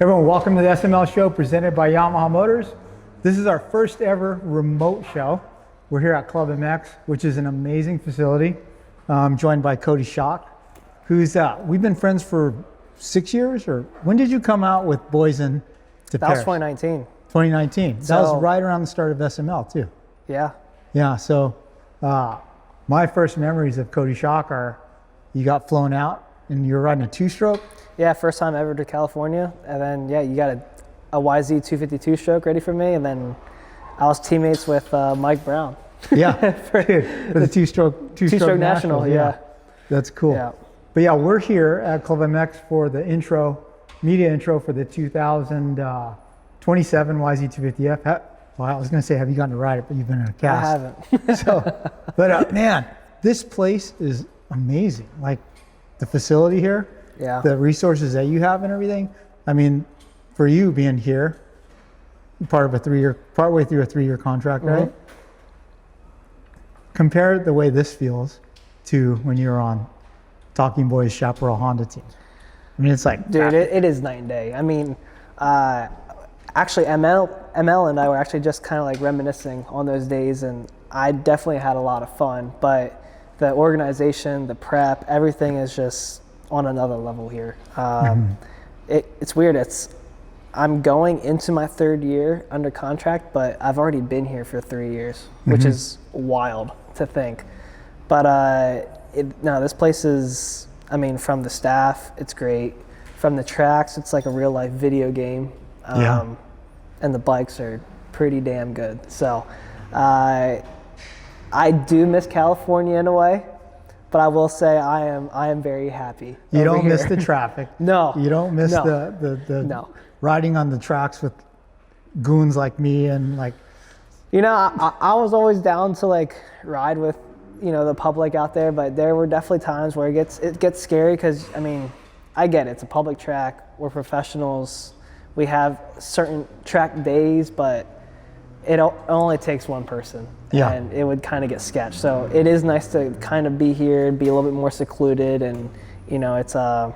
Everyone, welcome to the SML Show presented by Yamaha Motors. This is our first ever remote show. We're here at Club MX, which is an amazing facility. I'm joined by Coty Schock, who's, we've been friends for 6 years, or when did you come out with Boys in to That Paris? was 2019. 2019. That was right around the start of SML too. Yeah. Yeah, so my first memories of Coty Schock are you got flown out and you were riding a two-stroke. Yeah, first time ever to California. And then, yeah, you got a YZ 252 stroke ready for me. And then I was teammates with Mike Brown. Yeah, for the two-stroke national. Yeah. That's cool. Yeah. But yeah, we're here at Club MX for the media intro for the 2027 YZ250F. Well, I was going to say, have you gotten to ride it? But you've been in a cast. I haven't. But man, this place is amazing. Like the facility here, Yeah. the resources that you have and everything. I mean, for you being here, partway through a 3-year contract, right? Compare the way this feels to when you were on Talking Boys Chaparral Honda team. I mean, it's like, Dude, it is night and day. I mean, actually, ML and I were actually just kind of like reminiscing on those days, and I definitely had a lot of fun. But the organization, the prep, everything is just on another level here. It's weird. I'm going into my 3rd year under contract, but I've already been here for 3 years, which is wild to think. But no, this place is, I mean, from the staff, it's great. From the tracks, it's like a real life video game. And the bikes are pretty damn good. So I do miss California in a way, but I will say I am very happy. you don't here. miss the traffic. No. You don't miss No. the riding on the tracks with goons like me and like. You know, I was always down to like ride with, the public out there, but there were definitely times where it gets scary because, I mean, I get it. It's a public track. We're professionals. We have certain track days, but it only takes one person. Yeah. And it would kind of get sketched. So it is nice to kind of be here, be a little bit more secluded, and, it's a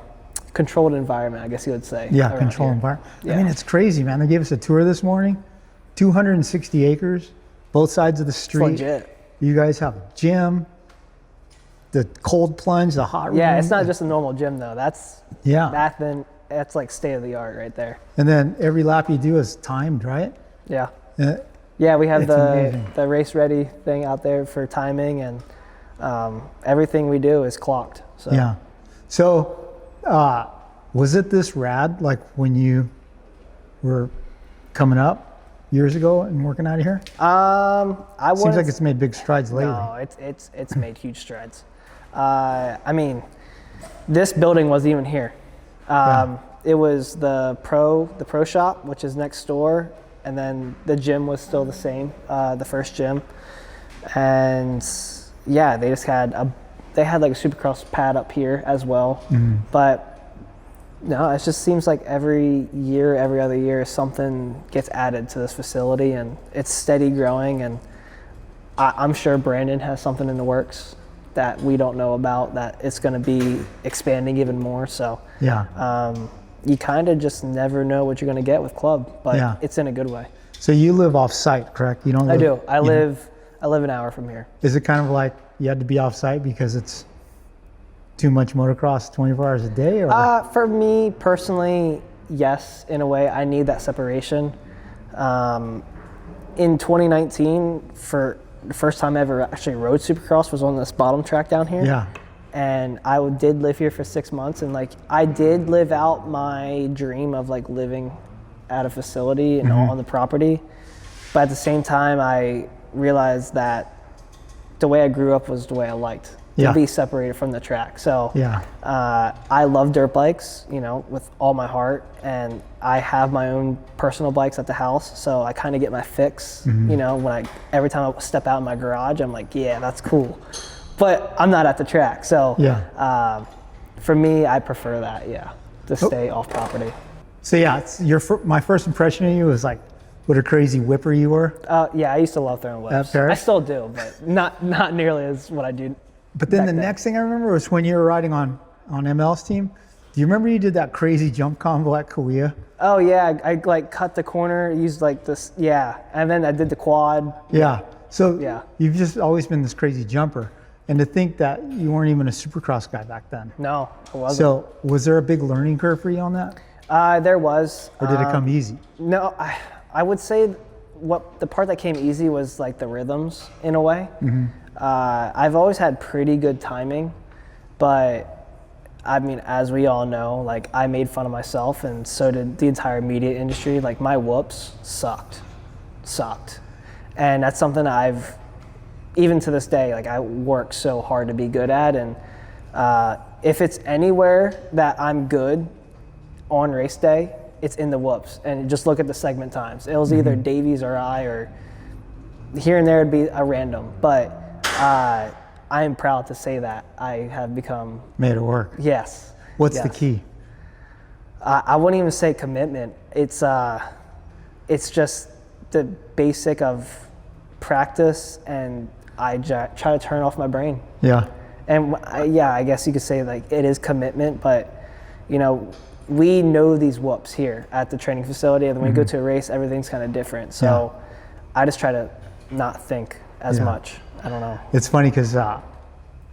controlled environment, I guess you would say. Yeah, controlled environment. Yeah. I mean, it's crazy, man. They gave us a tour this morning, 260 acres, both sides of the street. It's legit. You guys have a gym, the cold plunge, the hot room. Yeah, it's not just a normal gym though. That's like state of the art right there. And then every lap you do is timed, right? Yeah. Uh, Yeah, we have amazing. the race ready thing out there for timing, and everything we do is clocked. So. Yeah. So was it this rad like when you were coming up years ago and working out of here? Seems like it's made big strides lately. No, it's made huge strides. I mean, this building wasn't even here. It was the pro shop, which is next door, and then the gym was still the same, the first gym. And yeah, they just had like a Supercross pad up here as well. But no, it just seems like every other year, something gets added to this facility, and it's steady growing. And I'm sure Brandon has something in the works that we don't know about, that it's going to be expanding even more. So Yeah. You kind of just never know what you're going to get with Club, but it's in a good way. So you live off site, correct? You don't. I do. I live an hour from here. Is it kind of like you had to be off site because it's too much motocross 24 hours a day? Or? For me personally, yes, in a way. I need that separation. In 2019, for the first time I ever actually rode Supercross was on this bottom track down here. Yeah. And I did live here for 6 months, and like I did live out my dream of like living at a facility and on the property. But at the same time, I realized that the way I grew up was the way I liked. To be separated from the track. So I love dirt bikes, with all my heart, and I have my own personal bikes at the house, so I kind of get my fix. Every time I step out in my garage, I'm like, yeah, that's cool, but I'm not at the track. So for me, I prefer that, to stay off property. So my first impression of you was like, what a crazy whipper you were. Yeah, I used to love throwing whips. I still do, but not nearly as what I do. But then the next thing I remember was when you were riding on ML's team, Do you remember you did that crazy jump combo at Kauai? Oh yeah, I like cut the corner, used like this, yeah, and then I did the quad. Yeah. So Yeah. you've just always been this crazy jumper. And to think that you weren't even a supercross guy back then. No, it wasn't. So was there a big learning curve for you on that? There was. Or did it come easy? No, I would say the part that came easy was like the rhythms in a way. I've always had pretty good timing, but I mean, as we all know, like I made fun of myself and so did the entire media industry. Like my whoops sucked. And that's something I've, even to this day, like I work so hard to be good at. And if it's anywhere that I'm good on race day, it's in the whoops. And just look at the segment times. It was either Davies or I, or here and there it'd be a random. But I am proud to say that I have become... Made it work. Yes. What's the key? I wouldn't even say commitment. It's just the basic of practice, and I try to turn off my brain. Yeah. And I guess you could say like it is commitment, but you know, we know these whoops here at the training facility, and when we go to a race, everything's kind of different. So I just try to not think as much. I don't know. It's funny because,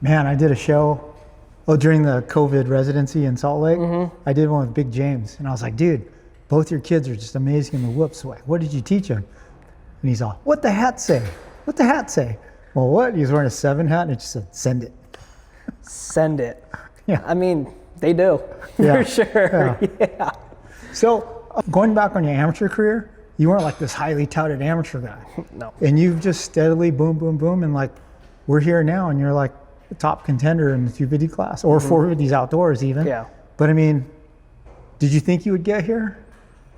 man, I did a show during the COVID residency in Salt Lake. I did one with Big James, and I was like, dude, both your kids are just amazing in the whoops way. What did you teach them? And he's all, what the hat say? What the hat say? Well, what? He was wearing a 7 hat, and it just said, send it. Send it. Yeah. I mean, they do, for sure. Yeah. So going back on your amateur career, you weren't like this highly touted amateur guy. No. And you've just steadily boom, boom, boom, and like we're here now, and you're like the top contender in the 250 class, or 450s outdoors even. Yeah. But I mean, did you think you would get here?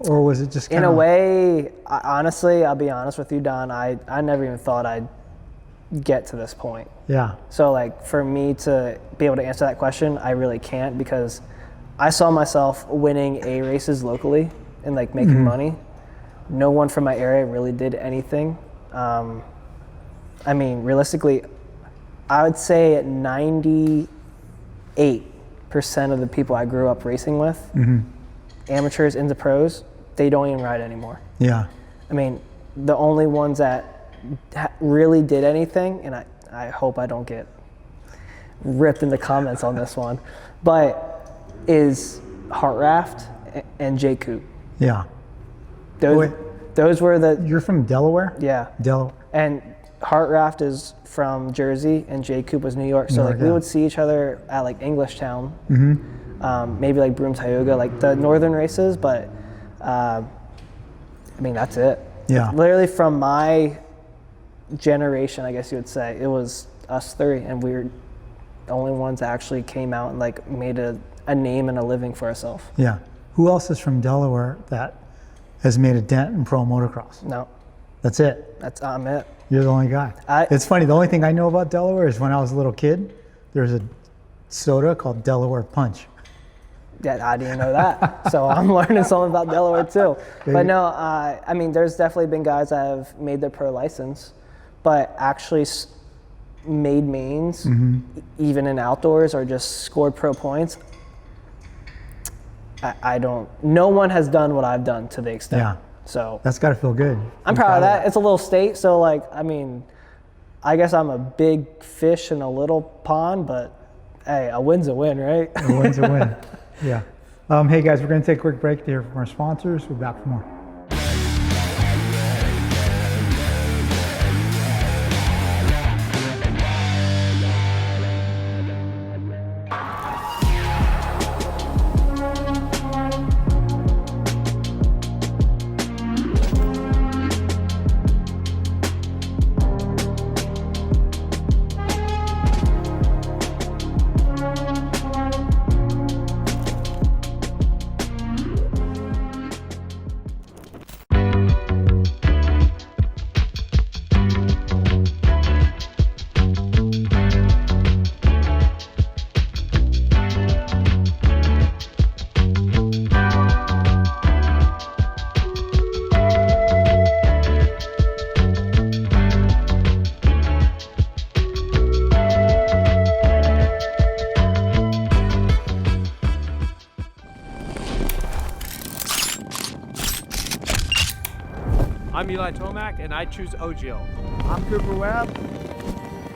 Or was it just kind of... In a way, honestly, I'll be honest with you, Don, I never even thought I'd get to this point. Yeah. So like for me to be able to answer that question, I really can't, because I saw myself winning A races locally and like making money. No one from my area really did anything. I mean, realistically, I would say 98% of the people I grew up racing with, amateurs into pros, they don't even ride anymore. Yeah. I mean, the only ones that really did anything, and I hope I don't get ripped in the comments on this one, but is Heart Raft and J Coop. Yeah. Those were the... You're from Delaware? Yeah. Delaware. And Heart Raft is from Jersey, and J Coop was New York. So like we would see each other at like Englishtown, maybe like Broome Tioga, like the northern races. But I mean, that's it. Yeah. Literally from my generation, I guess you would say, it was us three, and we were the only ones that actually came out and like made a name and a living for ourselves. Yeah. Who else is from Delaware that has made a dent in pro motocross? No. That's it. I'm it. You're the only guy. It's funny. The only thing I know about Delaware is when I was a little kid, there was a soda called Delaware Punch. Yeah, I didn't know that. So I'm learning something about Delaware too. But no, I mean, there's definitely been guys that have made their pro license, but actually made mains, even in outdoors, or just scored pro points. I don't. No one has done what I've done to the extent. Yeah. So that's got to feel good. I'm proud of that. It's a little state, so like, I mean, I guess I'm a big fish in a little pond, but hey, a win's a win, right? A win's a win. Yeah. Hey guys, we're going to take a quick break to hear from our sponsors. We're back for more. I'm Eli Tomac, and I choose OGO. I'm Cooper Webb.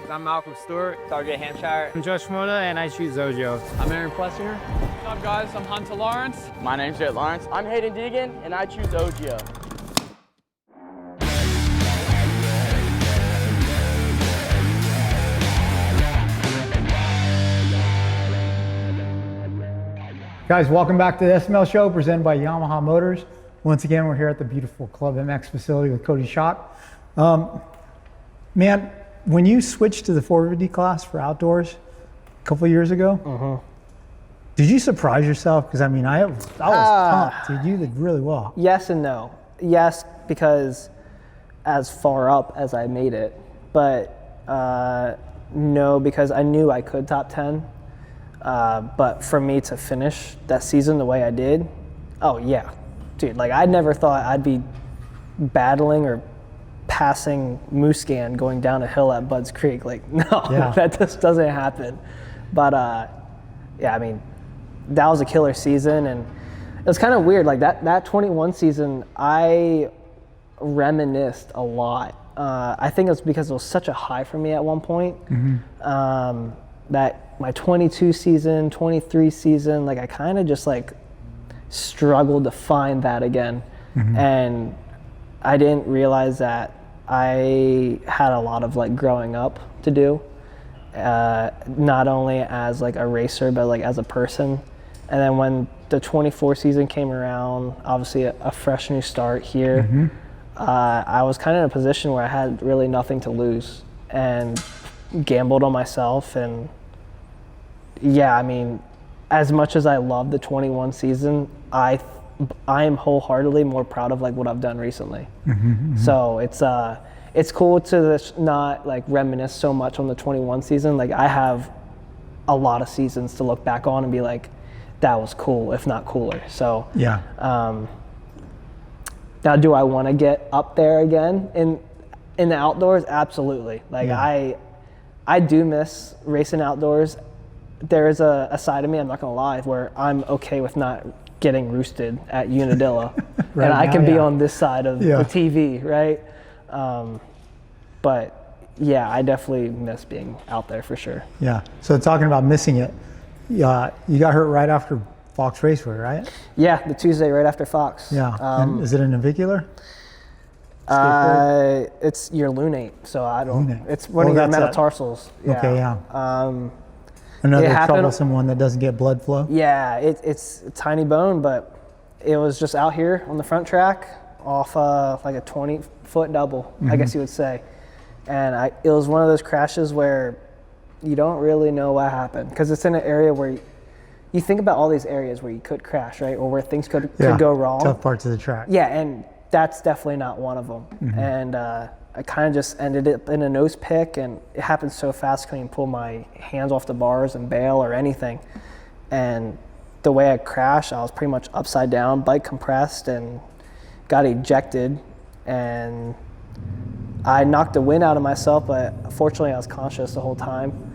I'm Malcolm Stewart. RJ Hampshire. I'm Josh Moda, and I choose Ojo. I'm Aaron Plessinger. What's up, guys? I'm Hunter Lawrence. My name's Jet Lawrence. I'm Hayden Deegan, and I choose OGO. Guys, welcome back to the SML Show presented by Yamaha Motors. Once again, we're here at the beautiful Club MX facility with Coty Schock. Man, when you switched to the 450 class for outdoors a couple of years ago, did you surprise yourself? Because I mean, I was pumped, dude. You did really well. Yes and no. Yes, because as far up as I made it, but no, because I knew I could top 10. But for me to finish that season the way I did, oh yeah, dude, like I never thought I'd be battling or passing Mooscan going down a hill at Budds Creek. Like, no, that just doesn't happen. But yeah, I mean, that was a killer season, and it was kind of weird. Like that 21 season, I reminisced a lot. I think it was because it was such a high for me at one point. That my 22 season, 23 season, like I kind of just like struggled to find that again. And I didn't realize that I had a lot of like growing up to do, not only as like a racer, but like as a person. And then when the 24 season came around, obviously a fresh new start here, I was kind of in a position where I had really nothing to lose and gambled on myself. And yeah, I mean, as much as I love the 21 season, I am wholeheartedly more proud of like what I've done recently. So it's cool to not like reminisce so much on the 21 season. Like I have a lot of seasons to look back on and be like, that was cool, if not cooler. So Yeah. Now, do I want to get up there again in the outdoors? Absolutely. Like I do miss racing outdoors. There is a side of me, I'm not gonna lie, where I'm okay with not getting roosted at Unadilla, Right and I now, can be yeah. on this side of the TV, right? But yeah, I definitely miss being out there for sure. Yeah. So talking about missing it, you got hurt right after Fox Raceway, right? Yeah, the Tuesday right after Fox. Yeah. And is it a navicular? It's your lunate, so I don't. Lunate. It's one of your metatarsals. Okay, yeah. Another troublesome one that doesn't get blood flow. Yeah, it's a tiny bone, but it was just out here on the front track off like a 20-foot double, I guess you would say. And it was one of those crashes where you don't really know what happened, because it's in an area where you think about all these areas where you could crash, right, or where things could go wrong. Tough parts of the track. Yeah, and that's definitely not one of them. And I kind of just ended up in a nose pick, and it happened so fast I couldn't even pull my hands off the bars and bail or anything. And the way I crashed, I was pretty much upside down, bike compressed, and got ejected. And I knocked the wind out of myself, but fortunately I was conscious the whole time.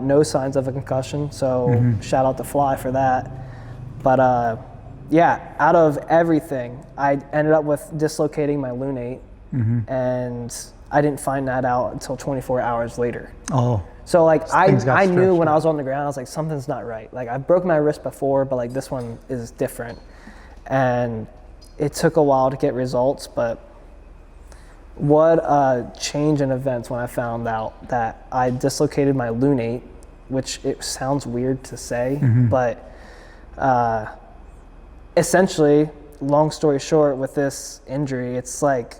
No signs of a concussion, so shout out to Fly for that. But yeah, out of everything, I ended up with dislocating my lunate. And I didn't find that out until 24 hours later. Oh. So like I knew when I was on the ground, I was like, something's not right. Like I broke my wrist before, but like this one is different. And it took a while to get results, but what a change in events when I found out that I dislocated my lunate, which it sounds weird to say, but essentially, long story short, with this injury, it's like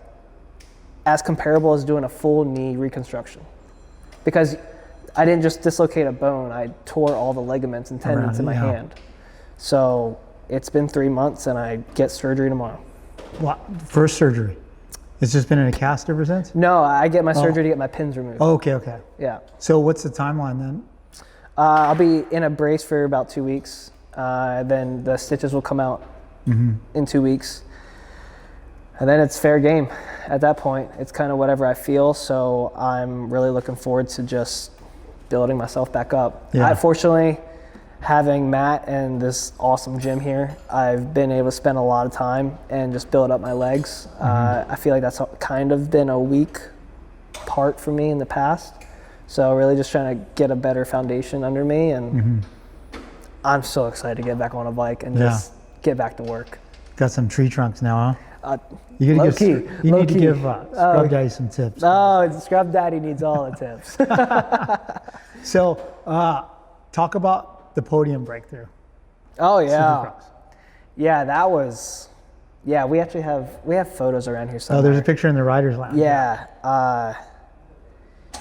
as comparable as doing a full knee reconstruction, because I didn't just dislocate a bone, I tore all the ligaments and tendons in my hand. So it's been 3 months and I get surgery tomorrow. What? First surgery? It's just been in a cast ever since? No, I get my surgery to get my pins removed. Oh, okay. Yeah. So what's the timeline then? I'll be in a brace for about 2 weeks. Then the stitches will come out in 2 weeks. And then it's fair game. At that point, it's kind of whatever I feel. So I'm really looking forward to just building myself back up. Yeah. I fortunately having Matt and this awesome gym here, I've been able to spend a lot of time and just build up my legs. I feel like that's kind of been a weak part for me in the past. So really just trying to get a better foundation under me, and I'm so excited to get back on a bike and just get back to work. Got some tree trunks now, huh? You Low need to give Scrub Daddy some tips. Oh, Scrub Daddy needs all the tips. So talk about the podium breakthrough. Oh yeah. Supercross. Yeah, that was, we actually have photos around here somewhere. Oh, there's a picture in the rider's lounge. Yeah,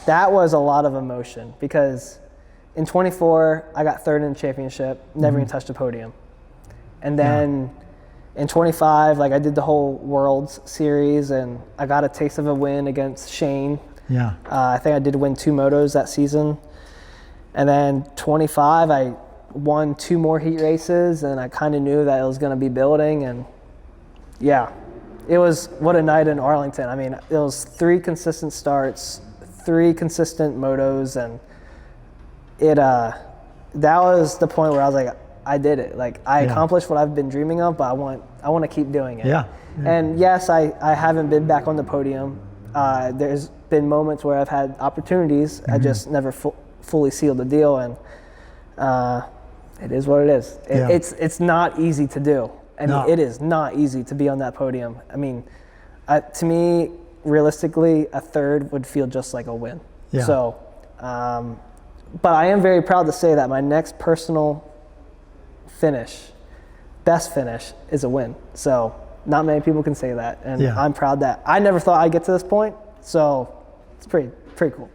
that was a lot of emotion because in 24, I got third in the championship, never even touched a podium. And then in 25, like I did the whole Worlds series and I got a taste of a win against Shane. Yeah. I think I did win 2 motos that season. And then 25, I won 2 more heat races and I kind of knew that it was going to be building. And yeah, it was what a night in Arlington. I mean, it was 3 consistent starts, 3 consistent motos, and it that was the point where I was like, I did it. Like I accomplished what I've been dreaming of, but I want to keep doing it. Yeah. And yes, I haven't been back on the podium. There's been moments where I've had opportunities. I just never fully sealed the deal, and it is what it is. It's not easy to do. I mean, it is not easy to be on that podium. I mean, to me, realistically, a third would feel just like a win. Yeah. So, but I am very proud to say that my next personal best finish is a win. So not many people can say that, and I'm proud that I never thought I'd get to this point. So it's pretty cool.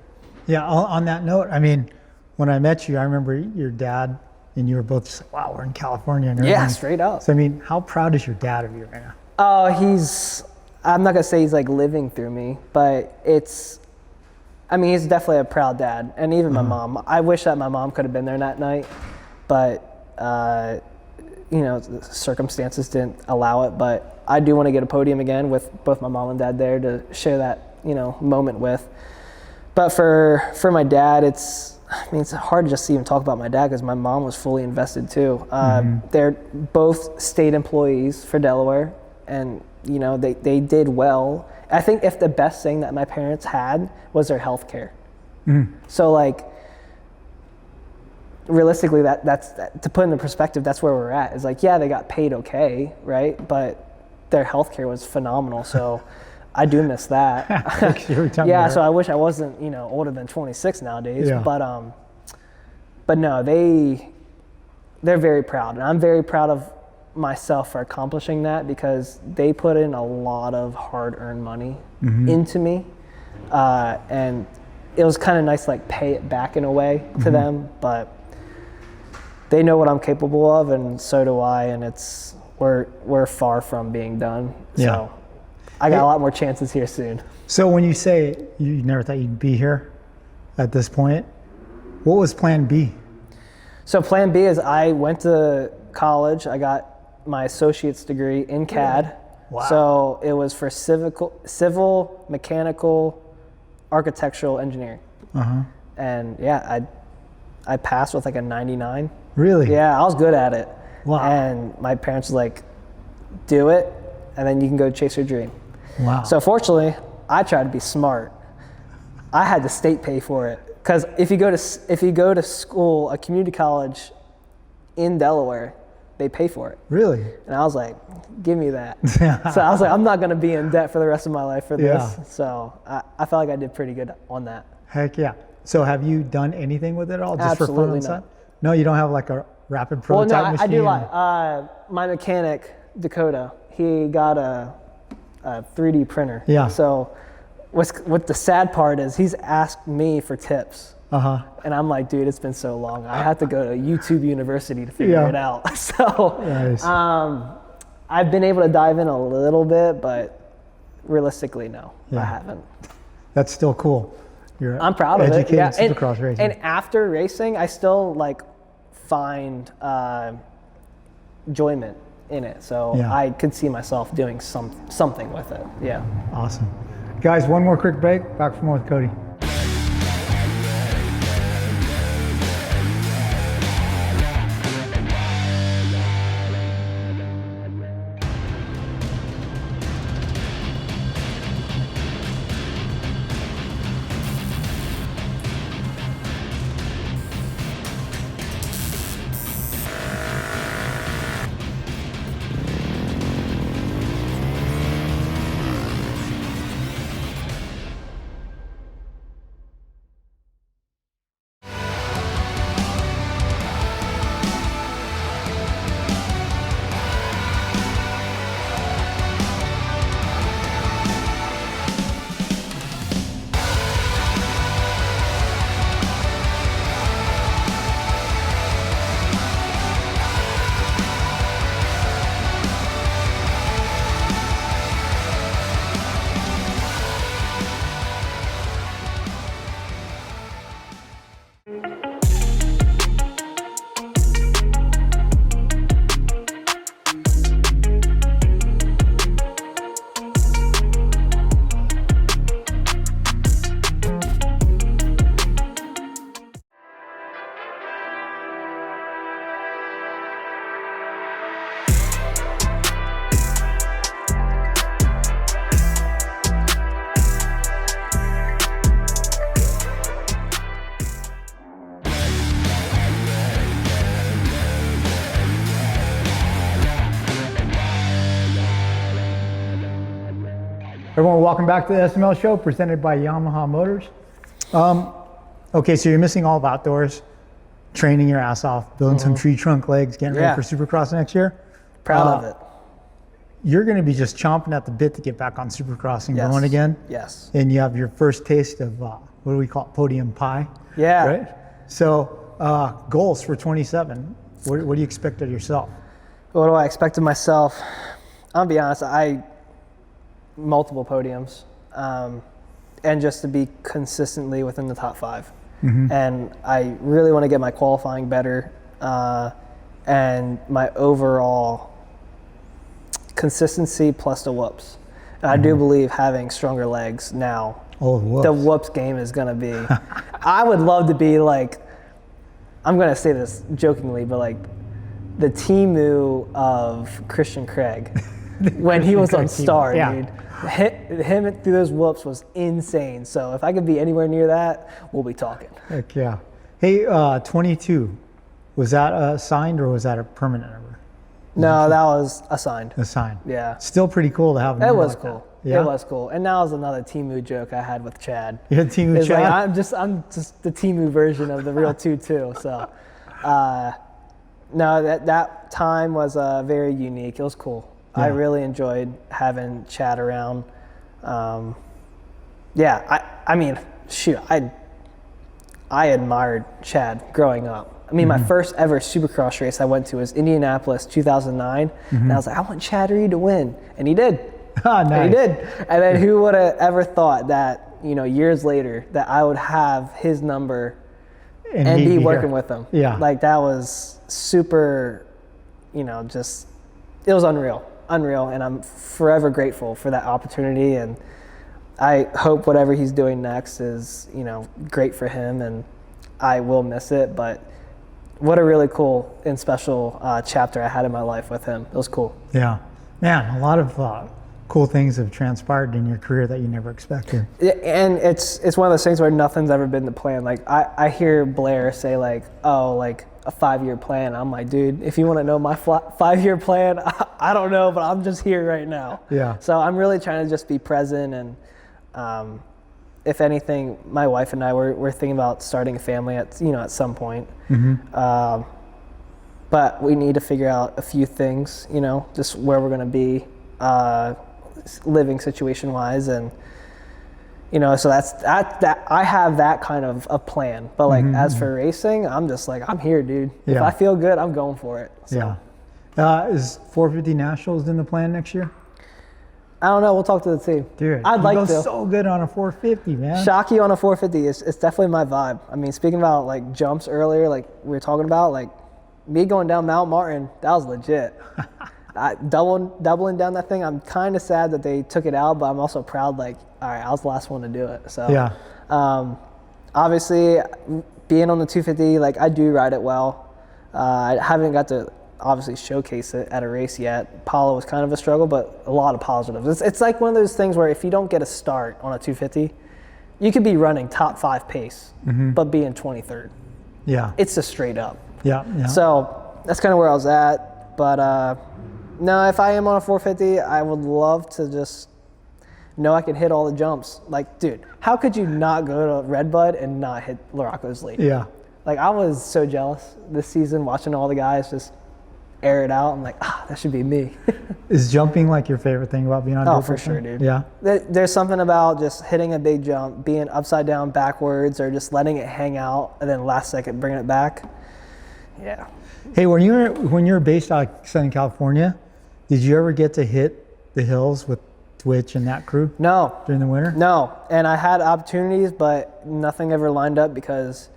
Yeah. On that note, I mean, when I met you, I remember your dad and you were both just like, wow, we're in California and everything. Yeah, straight up. So I mean, how proud is your dad of you right now? Oh, I'm not gonna say he's like living through me, but he's definitely a proud dad. And even my mom, I wish that my mom could have been there that night, but the circumstances didn't allow it. But I do want to get a podium again with both my mom and dad there to share that, moment with. But for my dad, it's hard to just even talk about my dad because my mom was fully invested too. They're both state employees for Delaware, and they did well. I think if the best thing that my parents had was their health care. So like realistically, that's to put into perspective, that's where we're at. Is like, they got paid okay, right? But their health care was phenomenal. So I do miss that. So I wish I wasn't, older than 26 nowadays. Yeah. But no, they're very proud, and I'm very proud of myself for accomplishing that because they put in a lot of hard-earned money into me, and it was kind of nice to like pay it back in a way to them. But they know what I'm capable of, and so do I. And we're far from being done. So I got a lot more chances here soon. So when you say you never thought you'd be here at this point, what was Plan B? So Plan B is I went to college. I got my associate's degree in CAD. Wow. So it was for civil, mechanical, architectural engineering. And I passed with like a 99. Really? Yeah, I was good at it. Wow. And my parents were like, do it, and then you can go chase your dream. Wow. So fortunately, I tried to be smart. I had the state pay for it. Because if you go to school, a community college in Delaware, they pay for it. Really? And I was like, give me that. So I was like, I'm not going to be in debt for the rest of my life for this. Yeah. So I felt like I did pretty good on that. Heck yeah. So have you done anything with it all? Just Absolutely for fun on the side? No, you don't have like a rapid prototype machine? I do lie. My mechanic, Dakota, he got a 3D printer. Yeah. So what the sad part is he's asked me for tips. And I'm like, dude, it's been so long. I have to go to YouTube University to figure it out. So nice. I've been able to dive in a little bit, but realistically, no, I haven't. That's still cool. I'm proud of it. Educated Supercross racing. And after racing, I still like find enjoyment in it. So I could see myself doing something with it. Yeah. Awesome. Guys, one more quick break. Back for more with Coty. Everyone, welcome back to the SML Show presented by Yamaha Motors. Okay, so you're missing all of outdoors, training your ass off, building some tree trunk legs, getting ready for Supercross next year. Proud of it. You're going to be just chomping at the bit to get back on Supercross and going again. Yes. And you have your first taste of, what do we call it, podium pie? Yeah. Right? So goals for 27. What do you expect of yourself? What do I expect of myself? I'll be honest, multiple podiums, and just to be consistently within the top 5. And I really want to get my qualifying better, and my overall consistency plus the whoops. And I do believe having stronger legs now, the whoops game is going to be, I would love to be like, I'm going to say this jokingly, but like the Timu of Christian Craig when he was on Star, dude. Him through those whoops was insane. So if I could be anywhere near that, we'll be talking. Heck yeah. Hey, 22, was that signed or was that a permanent number? No, that was assigned. Assigned. Yeah. Still pretty cool to have a number It was like cool. That. Yeah? It was cool. And that was another Timu joke I had with Chad. You had Timu It's Chad? like, I'm just the Timu version of the real 2-2. So, no, that time was very unique. It was cool. I really enjoyed having Chad around. I mean, shoot, I admired Chad growing up. I mean, my first ever Supercross race I went to was Indianapolis 2009, and I was like, I want Chad Reed to win, and he did. Nice. And he did. And then who would have ever thought that, years later, that I would have his number and be working with him? Yeah. Like, that was super, just, it was unreal, and I'm forever grateful for that opportunity, and I hope whatever he's doing next is, great for him, and I will miss it, but what a really cool and special chapter I had in my life with him. It was cool. Yeah. Man, a lot of cool things have transpired in your career that you never expected. And it's one of those things where nothing's ever been the plan. Like, I hear Blair say, like, oh, like a 5-year plan. I'm like, dude, if you want to know my 5-year plan, I don't know, but I'm just here right now. Yeah. So I'm really trying to just be present, and if anything, my wife and I we're thinking about starting a family at some point. But we need to figure out a few things, just where we're going to be living situation wise, and so that's that I have that kind of a plan. But like as for racing, I'm just like, I'm here, dude. If I feel good, I'm going for it. So. Yeah. Is 450 Nationals in the plan next year? I don't know. We'll talk to the team. Dude, I'd like to. So good on a 450, man. Shocky on a 450 it's definitely my vibe. I mean, speaking about like jumps earlier, like we were talking about, like me going down Mount Martin, that was legit. Doubling down that thing. I'm kind of sad that they took it out, but I'm also proud. Like, all right, I was the last one to do it. So yeah. Obviously, being on the 250, like I do ride it well. I haven't got to obviously showcase it at a race yet. Palo was kind of a struggle, but a lot of positives. It's like one of those things where if you don't get a start on a 250, you could be running top 5 pace, but being 23rd. Yeah. It's just straight up. Yeah. So that's kind of where I was at. But no, if I am on a 450, I would love to just know I can hit all the jumps. Like, dude, how could you not go to Redbud and not hit Laraco's lead? Yeah. Like, I was so jealous this season watching all the guys just air it out. I'm like, that should be me. Is jumping like your favorite thing about being on dirt? Oh, for sure, dude. Yeah. There's something about just hitting a big jump, being upside down backwards, or just letting it hang out and then last second bringing it back. Yeah. Hey, when you were based out of Southern California, did you ever get to hit the hills with Twitch and that crew? No. During the winter? No. And I had opportunities, but nothing ever lined up because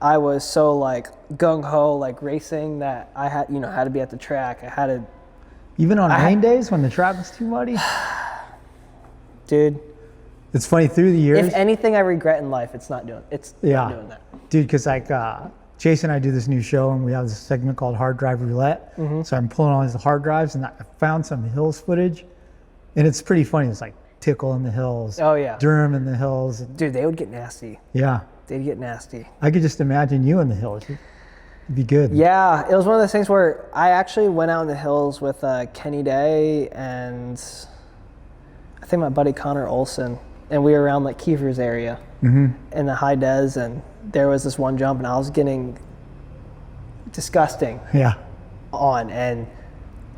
I was so like gung-ho, like racing, that I had, had to be at the track. I had to. Even on rain days when the track was too muddy? Dude. It's funny, through the years. If anything I regret in life, it's not doing not doing that. Dude, because like Chase and I do this new show, and we have this segment called Hard Drive Roulette. So I'm pulling all these hard drives, and I found some hills footage, and it's pretty funny. It's like Tickle in the hills. Oh, yeah. Durham in the hills. Dude, they would get nasty. Yeah. They'd get nasty. I could just imagine you in the hills. It'd be good. Yeah, it was one of those things where I actually went out in the hills with Kenny Day, and I think my buddy Connor Olson, and we were around like Kiefer's area in the high des, and there was this one jump, and I was getting disgusting on, and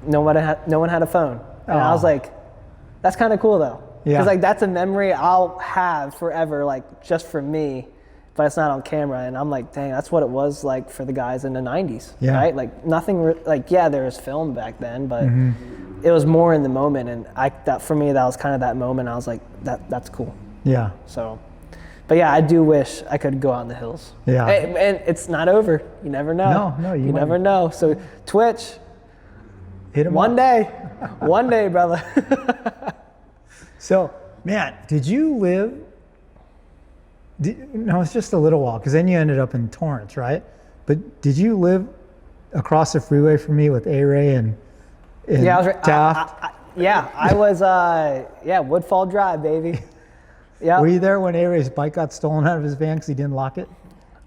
no one had a phone, and I was like, that's kind of cool though, because like that's a memory I'll have forever, like just for me, but it's not on camera, and I'm like, dang, that's what it was like for the guys in the 90s, right? Like nothing, like there was film back then, but it was more in the moment, and that for me, that was kind of that moment. I was like, that's cool. Yeah. So, but yeah, I do wish I could go out in the hills. Yeah. And it's not over. You never know. No, you never know. So Twitch, hit 'em one day, brother. So, man, did you live? No, it's just a little while, because then you ended up in Torrance, right? But did you live across the freeway from me with A-Ray and yeah, I was Taft? I was Woodfall Drive, baby. Yeah. Were you there when A-Ray's bike got stolen out of his van because he didn't lock it?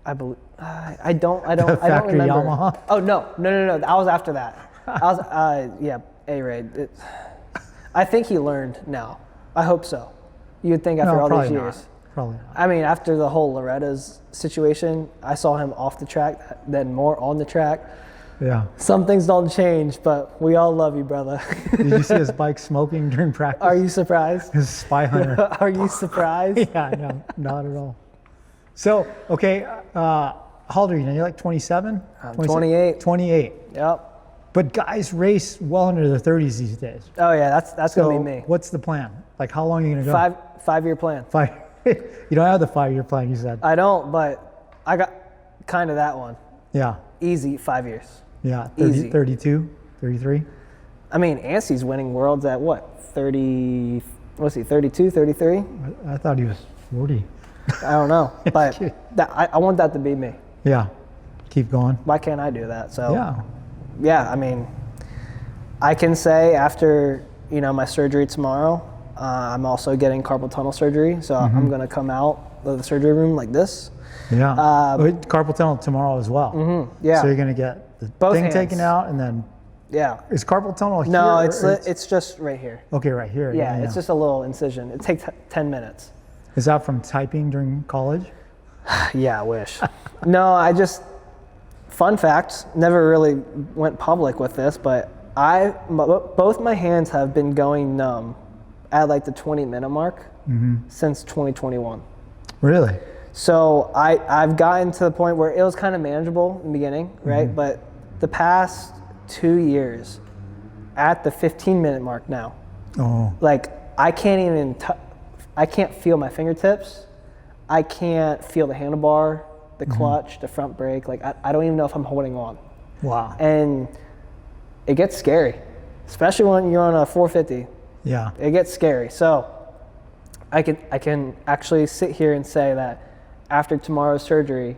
I believe. I don't remember. Yamaha? Oh no! I was after that. I was A-Ray. I think he learned now. I hope so. You'd think after all these years. Probably not. I mean, after the whole Loretta's situation, I saw him off the track, then more on the track. Yeah. Some things don't change, but we all love you, brother. Did you see his bike smoking during practice? Are you surprised? His spy hunter. Are you surprised? Yeah, no, not at all. So, okay, how old are you now? You're like 27? I'm 28. 28. Yep. But guys race well into their 30s these days. Oh yeah, that's gonna be me. What's the plan? Like, how long are you gonna go? 5-year plan. You don't have the 5-year plan, you said. I don't, but I got kind of that one. Yeah. Easy 5 years. Yeah, 32, 33. I mean, Anstey's winning worlds at what, 30, what's he, 32, 33? I thought he was 40. I don't know, but I want that to be me. Yeah, keep going. Why can't I do that? So yeah, I mean, I can say after, my surgery tomorrow, I'm also getting carpal tunnel surgery, so I'm going to come out of the surgery room like this. Yeah. Carpal tunnel tomorrow as well. Yeah. So you're going to get the thing taken out, and then. Yeah. Is carpal tunnel here? No, it's just right here. Okay, right here. Yeah, it's just a little incision. It takes 10 minutes. Is that from typing during college? Yeah, I wish. No, fun fact, never really went public with this, but both my hands have been going numb at like the 20-minute mark since 2021. Really? So I've gotten to the point where it was kind of manageable in the beginning, right? But the past 2 years, at the 15-minute mark now, like I can't even I can't feel my fingertips. I can't feel the handlebar, the clutch, the front brake. Like I don't even know if I'm holding on. Wow. And it gets scary, especially when you're on a 450. Yeah. It gets scary. So I can actually sit here and say that after tomorrow's surgery,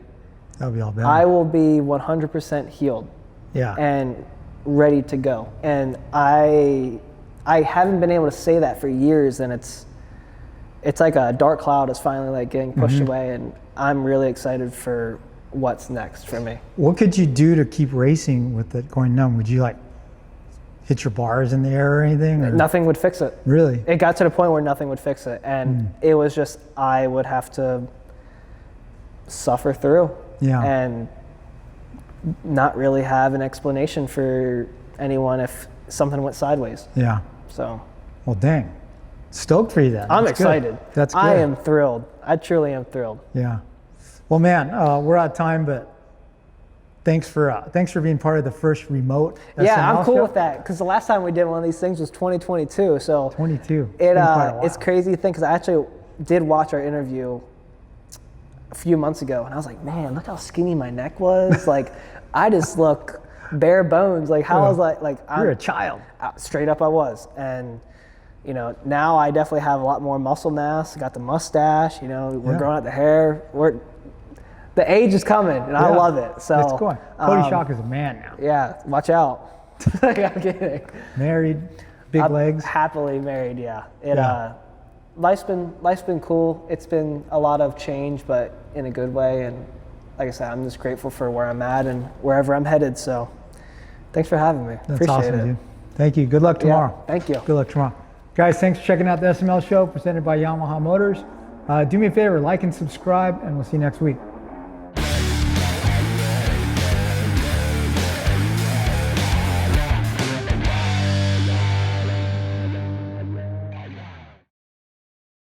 that'll be all bad. I will be 100% healed. Yeah. And ready to go. And I haven't been able to say that for years, and it's like a dark cloud is finally like getting pushed away, and I'm really excited for what's next for me. What could you do to keep racing with it going numb? Would you like hit your bars in the air or anything? Or? Nothing would fix it. Really? It got to the point where nothing would fix it, and it was just I would have to suffer through and not really have an explanation for anyone if something went sideways. Yeah. So. Well, dang. Stoked for you then. I'm excited. Good. That's good. I am thrilled. I truly am thrilled. Yeah. Well, man, we're out of time, but thanks for being part of the first remote SML I'm cool show. With that, because the last time we did one of these things was 2022. So 22. It's crazy thing, because I actually did watch our interview a few months ago, and I was like, man, look how skinny my neck was. Like, I just look bare bones. Like, how I was like you're a child. Straight up, I was. And now I definitely have a lot more muscle mass. Got the mustache. We're growing out the hair. The age is coming, and I love it. So it's cool. Coty Schock is a man now. Yeah, watch out. I'm kidding. Married, big legs. Happily married. Yeah. Life's been cool. It's been a lot of change, but in a good way. And like I said, I'm just grateful for where I'm at and wherever I'm headed. So thanks for having me. That's awesome, dude. Thank you. Good luck tomorrow. Thank you. Good luck tomorrow. Guys, thanks for checking out the SML Show presented by Yamaha Motors. Do me a favor, like and subscribe, and we'll see you next week.